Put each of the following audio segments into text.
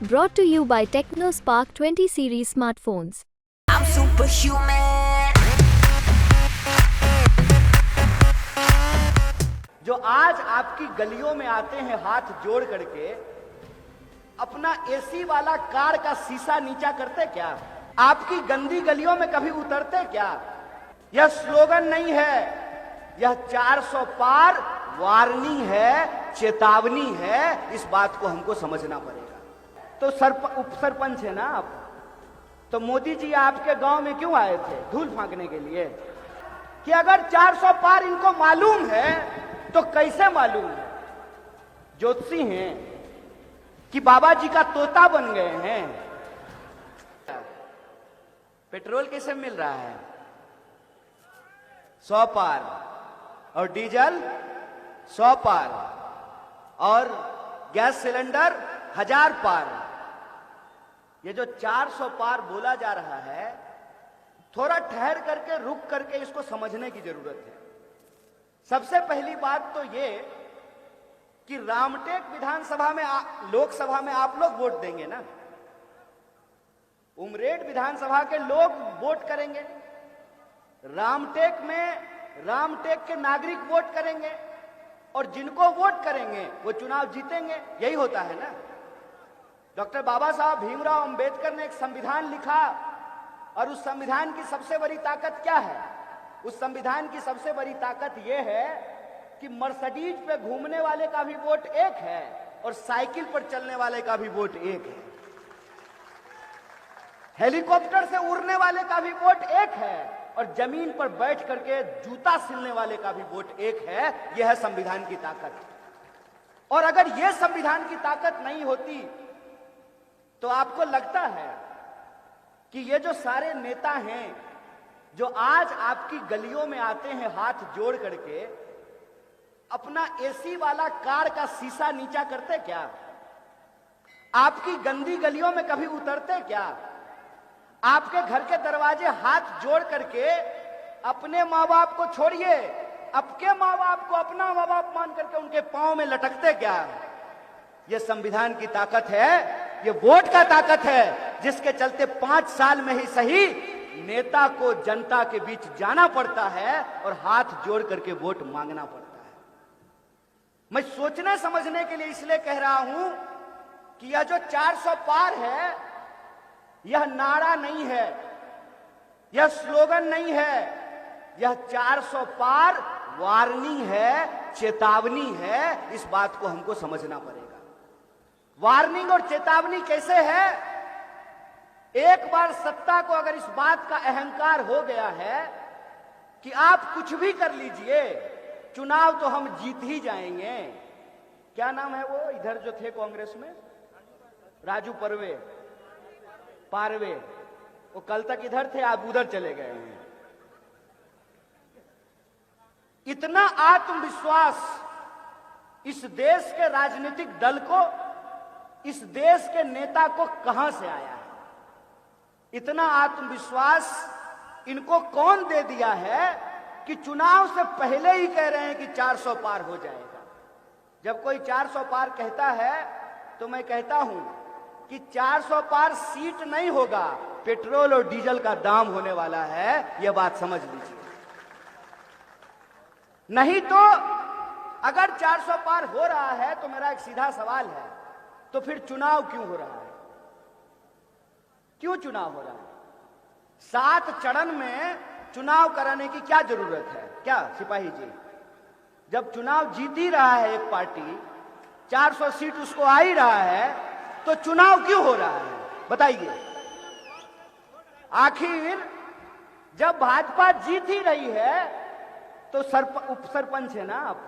Brought to you by TechnoSpark 20 series smartphones. I'm superhuman. जो आज आपकी गलियों में आते हैं हाथ जोड़ करके, अपना एसी वाला कार का शीशा नीचा करते क्या? आपकी गंदी गलियों में कभी उतरते क्या? यह स्लोगन नहीं है, यह 400 पार वार्निंग है, चेतावनी है। इस बात को हमको समझना पड़ेगा। तो उप सरपंच है ना आप, तो मोदी जी आपके गांव में क्यों आए थे? धूल फांकने के लिए? कि अगर 400 पार इनको मालूम है तो कैसे मालूम है? ज्योतिषी हैं कि बाबा जी का तोता बन गए हैं? पेट्रोल कैसे मिल रहा है? 100 पार, और डीजल 100 पार, और गैस सिलेंडर 1000 पार। ये जो 400 पार बोला जा रहा है, थोड़ा ठहर करके रुक करके इसको समझने की जरूरत है। सबसे पहली बात तो ये कि रामटेक विधानसभा में लोकसभा में आप लोग वोट देंगे ना? उमरेड विधानसभा के लोग वोट करेंगे, रामटेक में रामटेक के नागरिक वोट करेंगे, और जिनको वोट करेंगे वो चुनाव जीतेंगे। यही होता है ना। डॉक्टर बाबा साहब भीमराव अंबेडकर ने एक संविधान लिखा, और उस संविधान की सबसे बड़ी ताकत क्या है? उस संविधान की सबसे बड़ी ताकत यह है कि मर्सिडीज पे घूमने वाले का भी वोट एक है, और साइकिल पर चलने वाले का भी वोट एक है, हेलीकॉप्टर से उड़ने वाले का भी वोट एक है, और जमीन पर बैठ करके जूता सिलने वाले का भी वोट एक है। यह है संविधान की ताकत। और अगर यह संविधान की ताकत नहीं होती तो आपको लगता है कि ये जो सारे नेता हैं जो आज आपकी गलियों में आते हैं हाथ जोड़ करके, अपना एसी वाला कार का शीशा नीचा करते क्या? आपकी गंदी गलियों में कभी उतरते क्या? आपके घर के दरवाजे हाथ जोड़ करके अपने माँ बाप को छोड़िए, आपके माँ बाप को अपना माँ बाप मान करके उनके पांव में लटकते क्या? यह संविधान की ताकत है, ये वोट का ताकत है, जिसके चलते 5 साल में ही सही नेता को जनता के बीच जाना पड़ता है और हाथ जोड़ करके वोट मांगना पड़ता है। मैं सोचने समझने के लिए इसलिए कह रहा हूं कि यह जो 400 पार है, यह नारा नहीं है, यह स्लोगन नहीं है, यह 400 पार वार्निंग है, चेतावनी है। इस बात को हमको समझना पड़ेगा। वार्निंग और चेतावनी कैसे है? एक बार सत्ता को अगर इस बात का अहंकार हो गया है कि आप कुछ भी कर लीजिए, चुनाव तो हम जीत ही जाएंगे। क्या नाम है वो इधर जो थे कांग्रेस में? राजू पारवे। वो कल तक इधर थे, आप उधर चले गए हैं। इतना आत्मविश्वास इस देश के राजनीतिक दल को, इस देश के नेता को कहां से आया है? इतना आत्मविश्वास इनको कौन दे दिया है कि चुनाव से पहले ही कह रहे हैं कि 400 पार हो जाएगा? जब कोई 400 पार कहता है तो मैं कहता हूं कि 400 पार सीट नहीं होगा, पेट्रोल और डीजल का दाम होने वाला है। यह बात समझ लीजिए। नहीं तो अगर 400 पार हो रहा है तो मेरा एक सीधा सवाल है, तो फिर चुनाव क्यों हो रहा है? क्यों चुनाव हो रहा है? 7 चरण में चुनाव कराने की क्या जरूरत है? क्या सिपाही जी, जब चुनाव जीत ही रहा है एक पार्टी, 400 सीट उसको आ ही रहा है, तो चुनाव क्यों हो रहा है? बताइए। आखिर जब भाजपा जीत ही रही है तो उप सरपंच है ना आप,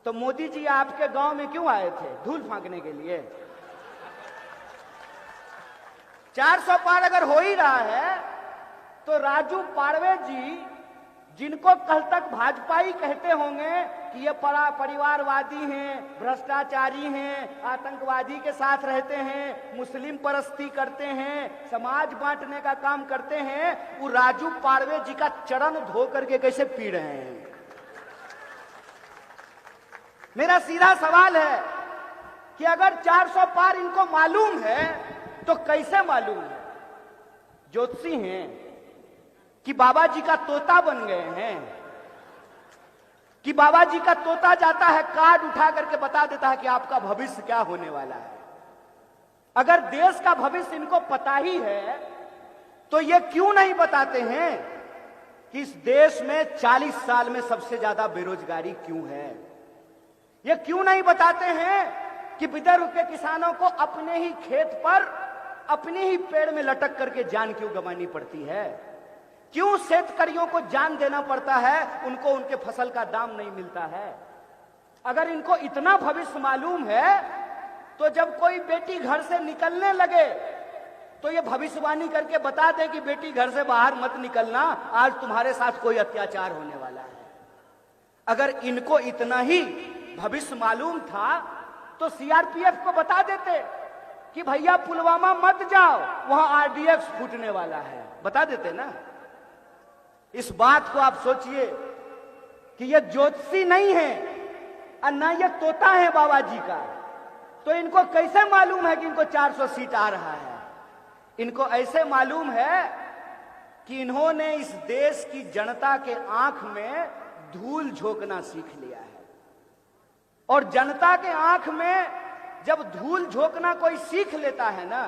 तो मोदी जी आपके गांव में क्यों आए थे? धूल फांकने के लिए? 400 पार अगर हो ही रहा है तो राजू पारवे जी, जिनको कल तक भाजपा ही कहते होंगे कि ये परिवारवादी हैं, भ्रष्टाचारी हैं, आतंकवादी के साथ रहते हैं, मुस्लिम परस्ती करते हैं, समाज बांटने का काम करते हैं, वो राजू पारवे जी का चरण धो करके कैसे पी रहे हैं? मेरा सीधा सवाल है कि अगर 400 पार इनको मालूम है तो कैसे मालूम है? ज्योतिषी हैं कि बाबा जी का तोता बन गए हैं, कि बाबा जी का तोता जाता है कार्ड उठा करके बता देता है कि आपका भविष्य क्या होने वाला है। अगर देश का भविष्य इनको पता ही है तो ये क्यों नहीं बताते हैं कि इस देश में 40 साल में सबसे ज्यादा बेरोजगारी क्यों है? ये क्यों नहीं बताते हैं कि विदर्भ के किसानों को अपने ही खेत पर अपने ही पेड़ में लटक करके जान क्यों गंवानी पड़ती है? क्यों शेतकरियों को जान देना पड़ता है, उनको उनके फसल का दाम नहीं मिलता है? अगर इनको इतना भविष्य मालूम है तो जब कोई बेटी घर से निकलने लगे तो ये भविष्यवाणी करके बता दे कि बेटी घर से बाहर मत निकलना, आज तुम्हारे साथ कोई अत्याचार होने वाला है। अगर इनको इतना ही भविष्य मालूम था तो सीआरपीएफ को बता देते कि भैया पुलवामा मत जाओ, वहां आरडीएक्स फूटने वाला है, बता देते ना। इस बात को आप सोचिए कि ये ज्योतिषी नहीं है और ना ये तोता है बाबा जी का, तो इनको कैसे मालूम है कि इनको 400 सीट आ रहा है? इनको ऐसे मालूम है कि इन्होंने इस देश की जनता के आंख में धूल झोंकना सीख लिया है। और जनता के आंख में जब धूल झोंकना कोई सीख लेता है ना,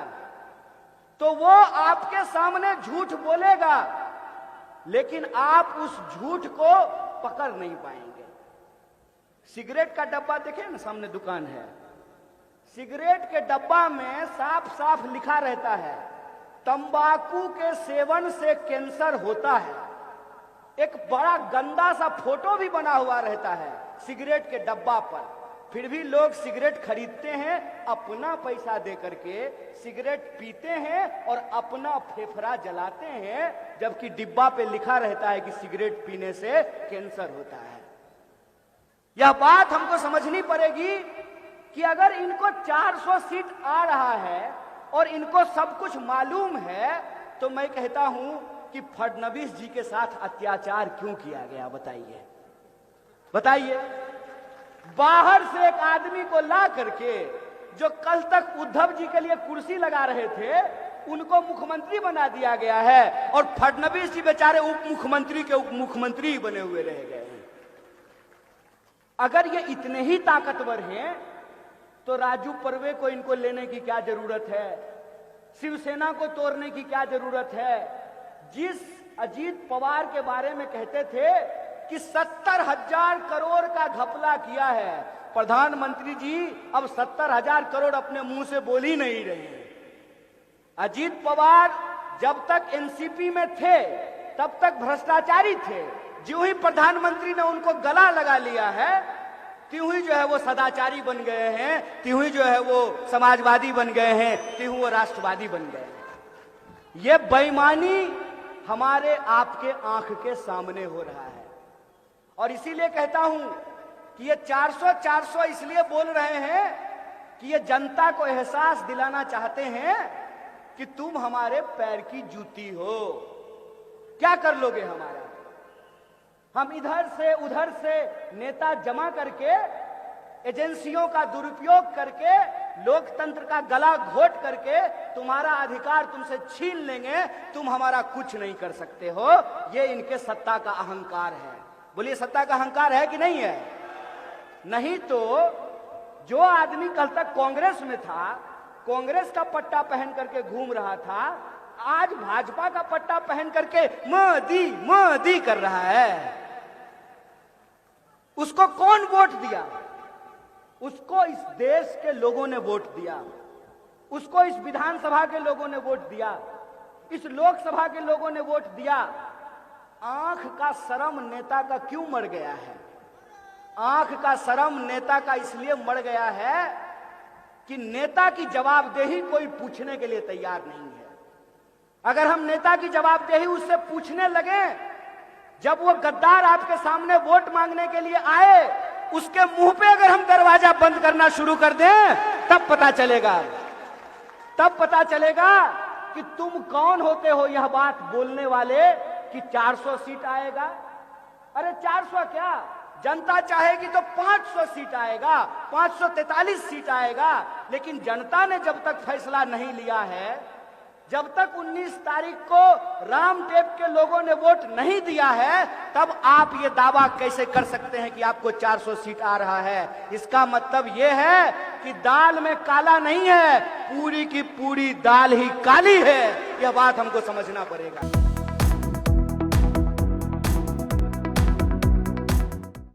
तो वो आपके सामने झूठ बोलेगा, लेकिन आप उस झूठ को पकड़ नहीं पाएंगे। सिगरेट का डब्बा देखे ना, सामने दुकान है, सिगरेट के डब्बा में साफ साफ लिखा रहता है तंबाकू के सेवन से कैंसर होता है। एक बड़ा गंदा सा फोटो भी बना हुआ रहता है सिगरेट के डब्बा पर, फिर भी लोग सिगरेट खरीदते हैं, अपना पैसा दे करके सिगरेट पीते हैं और अपना फेफड़ा जलाते हैं, जबकि डिब्बा पे लिखा रहता है कि सिगरेट पीने से कैंसर होता है। यह बात हमको समझनी पड़ेगी कि अगर इनको 400 सीट आ रहा है और इनको सब कुछ मालूम है, तो मैं कहता हूं कि फडणवीस जी के साथ अत्याचार क्यों किया गया? बताइए, बताइए। बाहर से एक आदमी को ला करके, जो कल तक उद्धव जी के लिए कुर्सी लगा रहे थे, उनको मुख्यमंत्री बना दिया गया है, और फडणवीस जी बेचारे उप मुख्यमंत्री के उप मुख्यमंत्री बने हुए रह गए हैं। अगर ये इतने ही ताकतवर हैं तो राजू पर्वे को इनको लेने की क्या जरूरत है? शिवसेना को तोड़ने की क्या जरूरत है? जिस अजीत पवार के बारे में कहते थे कि 70,000 करोड़ का घपला किया है, प्रधानमंत्री जी अब 70,000 करोड़ अपने मुंह से बोल ही नहीं रहे। अजीत पवार जब तक एनसीपी में थे तब तक भ्रष्टाचारी थे, जो ही प्रधानमंत्री ने उनको गला लगा लिया है, त्यों ही जो है वो सदाचारी बन गए हैं, त्यों ही जो है वो समाजवादी बन गए हैं, त्यों वो राष्ट्रवादी बन गए हैं। ये बेईमानी हमारे आपके आंख के सामने हो रहा है, और इसीलिए कहता हूं कि ये 400 इसलिए बोल रहे हैं कि ये जनता को एहसास दिलाना चाहते हैं कि तुम हमारे पैर की जूती हो, क्या कर लोगे हमारा? हम इधर से उधर से नेता जमा करके, एजेंसियों का दुरुपयोग करके, लोकतंत्र का गला घोट करके तुम्हारा अधिकार तुमसे छीन लेंगे, तुम हमारा कुछ नहीं कर सकते हो। ये इनके सत्ता का अहंकार है। बोलिए, सत्ता का अहंकार है कि नहीं है? नहीं तो जो आदमी कल तक कांग्रेस में था, कांग्रेस का पट्टा पहन करके घूम रहा था, आज भाजपा का पट्टा पहन करके मोदी मोदी कर रहा है। उसको कौन वोट दिया? उसको इस देश के लोगों ने वोट दिया, उसको इस विधानसभा के लोगों ने वोट दिया, इस लोकसभा के लोगों ने वोट दिया। आंख का शर्म नेता का क्यों मर गया है? आंख का शर्म नेता का इसलिए मर गया है कि नेता की जवाबदेही कोई पूछने के लिए तैयार नहीं है। अगर हम नेता की जवाबदेही उससे पूछने लगे, जब वो गद्दार आपके सामने वोट मांगने के लिए आए, उसके मुंह पे अगर हम दरवाजा बंद करना शुरू कर दें, तब पता चलेगा कि तुम कौन होते हो यह बात बोलने वाले कि 400 सीट आएगा। अरे 400 क्या, जनता चाहेगी तो 500 सीट आएगा, 543 सीट आएगा, लेकिन जनता ने जब तक फैसला नहीं लिया है, जब तक 19 तारीख को रामटेप के लोगों ने वोट नहीं दिया है, तब आप ये दावा कैसे कर सकते हैं कि आपको 400 सीट आ रहा है? इसका मतलब ये है कि दाल में काला नहीं है, पूरी की पूरी दाल ही काली है। यह बात हमको समझना पड़ेगा।